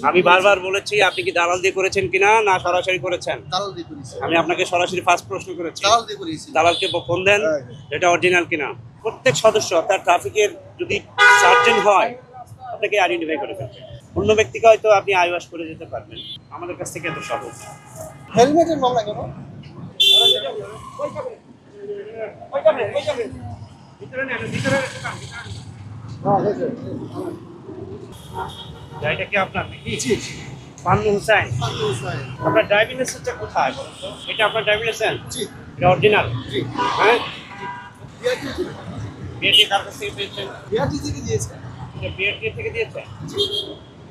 আমি বারবার বলেছি আপনি কি দালাল দিয়ে করেছেন কিনা না সরাসরি করেছেন? দালাল দিয়ে করেছি। আমি আপনাকে সরাসরি ফার্স্ট প্রশ্ন করেছি। দালাল দিয়ে করেছি। দালালকে ফোন দেন, এটা অরিজিনাল কিনা। প্রত্যেক সদস্য অর্থাৎ ট্রাফিকের যদি সার্জেন্ট হয় আপনাকে আইডেন্টিফাই করে ফেলবে। অন্য ব্যক্তিকে হয়তো আপনি আইওয়াস করে যেতে পারবেন, আমাদের কাছ থেকে এত সহজ। হেলমেটের মামলা কেন? গাড়িটা কি আপনার নাকি? পান্নু হুসাইন। আপনার ড্রাইভিং লাইসেন্সটা কোথায় বলুন তো? এটা আপনার ড্রাইভিং লাইসেন্স? জি। এটা অরিজিনাল? জি। হ্যাঁ, বিআরটি বিএটি কার কাছ থেকে পেয়েছেন? থেকে দিয়েছে। এটা বিএটি থেকে দিয়েছে? জি।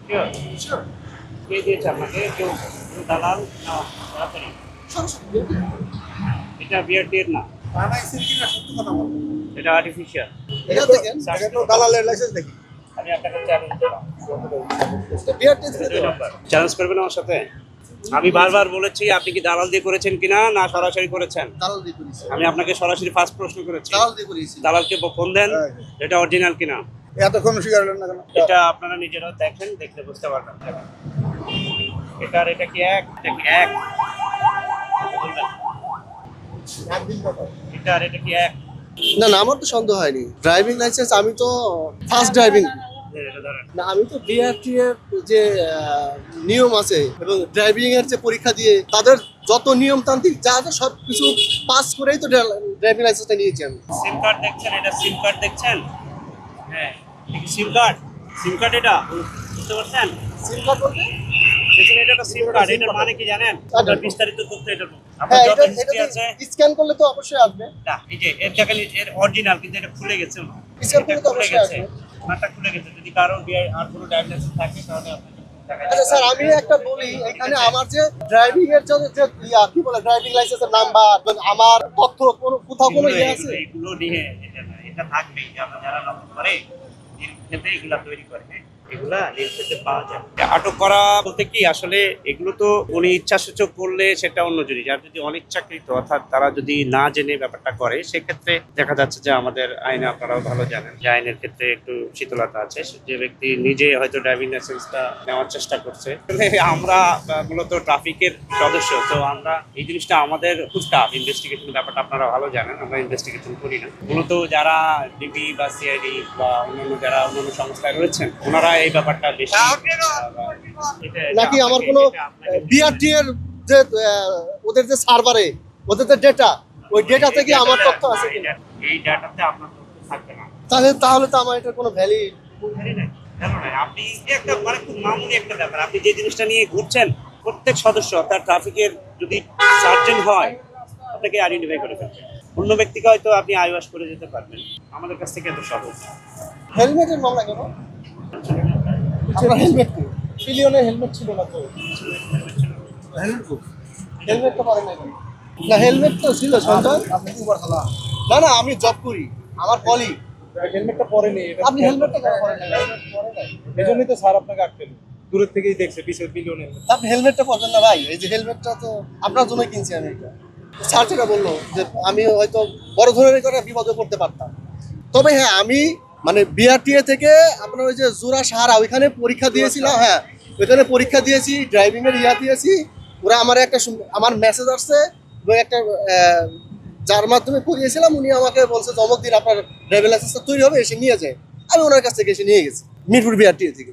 শিওর? শিওর। কে দিয়েছে আপনাকে? কেউ কোনো দালাল না সরাসরি? সরাসরি বিআরটি। এটা বিএটি এর না, বানাইছেন কিনা সত্য কথা বলুন। এটা আর্টিফিশিয়াল। এটা দেখেন, এটা তো দালালের লাইসেন্স দেখি। আমি আপনাকে চ্যালেঞ্জ দিলাম। বিআরটি থেকে দুই নম্বর চ্যালেঞ্জ করবেন আমার সাথে? আমি বারবার বলেছি আপনি কি দালাল দিয়ে করেছেন কিনা না সরাসরি করেছেন? দালাল দিয়ে করেছি। আমি আপনাকে সরাসরি ফার্স্ট প্রশ্ন করেছি। দালাল দিয়ে করেছি। দালালকে ফোন দেন, এটা অরিজিনাল কিনা। এতক্ষণ স্বীকার হলেন না কেন? এটা আপনারা নিজেরাও দেখেন, দেখলে বুঝতে পারবেন। এটার এটা কি এক? এটা কি এক? বলবেন। এটার এটা কি এক? না না, আমার তো সন্দেহ হয়নি। ড্রাইভিং লাইসেন্স আমি তো ফার্স্ট ড্রাইভিং এটা ধরেন। না, আমি তো বিআরটি এর যে নিয়ম আছে এবং ড্রাইভিং এর যে পরীক্ষা দিয়ে তাদের যত নিয়মতান্ত্রিক যা আছে সব কিছু পাস করেই তো ড্রাইভিং লাইসেন্সটা নিয়েছি আমি। সিম কার্ড দেখছেন? এটা সিম কার্ড দেখছেন? হ্যাঁ, সিম কার্ড। সিম কার্ড এটা বুঝতে পারছেন? সিম কার্ড বলতে দেখুন, এটা একটা সিম কার্ড। এটার মানে কি জানেন? আপনার বিস্তারিত তথ্য এটার মধ্যে। আপনার হ্যাঁ, যত এটা হিস্ট্রি আছে স্ক্যান করলে তো অবশ্যই আসবে। না, এই যে এর জায়গায় এর অরিজিনাল, কিন্তু এটা খুলে গেছে। স্ক্যান এটা করলে তো খুলে অবশ্যই গেছে, আসবে। মাঠটা খুলে গেছে। যদি কারো আর কোনো ড্রাইভিং লাইসেন্স থাকে তাহলে আপনাকে দেখা আচ্ছা স্যার, আমি একটা বলি, এখানে আমার যে ড্রাইভিং এর যে কি বলে ড্রাইভিং লাইসেন্সের নাম্বার, আমার তথ্য কোথাও কোনো ইয়ে আছে? এগুলো নিয়ে এটা না, এটা থাকবেই। আমরা যারা নকল করে নীল খেতে এগুলা তৈরি করে, হ্যাঁ, এগুলা নীল খেতে পাওয়া যায়। আটক করা বলতে কি, আসলে এগুলো তো উনি ইচ্ছাসূচক করলে সেটা অন্য জিনিস। আর যদি অনিচ্ছাকৃত অর্থাৎ তারা যদি না জেনে ব্যাপারটা করে, সেক্ষেত্রে দেখা যাচ্ছে যে আমাদের আইনে, আপনারাও ভালো জানেন যে আইনের ক্ষেত্রে একটু শীতলতা আছে। যে ব্যক্তি নিজে হয়তো ড্রাইভিং লাইসেন্সটা নেওয়ার চেষ্টা করছে, আমরা মূলত ট্রাফিকের সদস্য, তো আমরা এই জিনিসটা আমাদের খুব টাফ। ইনভেস্টিগেশন ব্যাপারটা আপনারা ভালো জানেন, আমরা ইনভেস্টিগেশন করি না। মূলত যারা ডিবি বা সিআইডি বা অন্যান্য যারা অন্যান্য সংস্থায় রয়েছেন, ওনারা এই ব্যাপারটা বেশি। নাকি আমার কোনো বিআরটি এর যে ওদের যে সার্ভারে ওদের যে ডেটা, ওই ডেটা থেকে আমার তথ্য আছে কিনা? এই ডাটাতে আপনার তথ্য থাকবে না। তাহলে তো আমার এটার কোনো ভ্যালি কেন নয়? আপনি একটা মানে খুব মামুলি একটা ব্যাপার। আপনি যে জিনিসটা নিয়ে ঘুরছেন, প্রত্যেক সদস্য অর্থাৎ ট্রাফিকের যদি সার্জেন্ট হয় আপনাকে আইডেন্টিফাই করে ফেলবে। অন্য ব্যক্তিকে হয়তো আপনি আইওয়াস করে যেতে পারবেন, আমাদের কাছ থেকে এত সহজ। হেলমেটের মামলা কেন? আপনার হেলমেট কি? পিলিয়নের হেলমেট ছিল না তো? হেলমেট তো পরে নাই। না, হেলমেট তো ছিল সঞ্জয়। আপনি উবার চালান? না না, আমি জব করি, আমার কলিগ। হেলমেটটা পরেনি, আপনি হেলমেটটা কেন পরেন নাই? এই জন্যই তো স্যার আপনাকে আটকেল দূরের থেকেই দেখছে পিছের পিলিয়নে। আপনি হেলমেটটা পরবেন না ভাই? এই যে হেলমেটটা তো আপনার জন্য কিনছি আমি। এটা স্যার যেটা বললো যে আমি হয়তো বড় ধরনের করে বিপদে পড়তে পারতাম। তবে হ্যাঁ, আমি মানে বিআরটিএ থেকে আপনার ওই যে জোড়া সাহারা ওইখানে পরীক্ষা দিয়েছিলাম। হ্যাঁ, ওইখানে পরীক্ষা দিয়েছি, ড্রাইভিং এর দিয়েছি। ওরা আমার আমার মেসেজ আসছে এবং একটা যার মাধ্যমে করিয়েছিলাম, উনি আমাকে বলছে যে অমুক দিন আপনার ড্রাইভিং লাইসেন্সটা তৈরি হবে, এসে নিয়ে যায়। আমি ওনার কাছ থেকে এসে নিয়ে গেছি মিরপুর বিআরটিএ থেকে।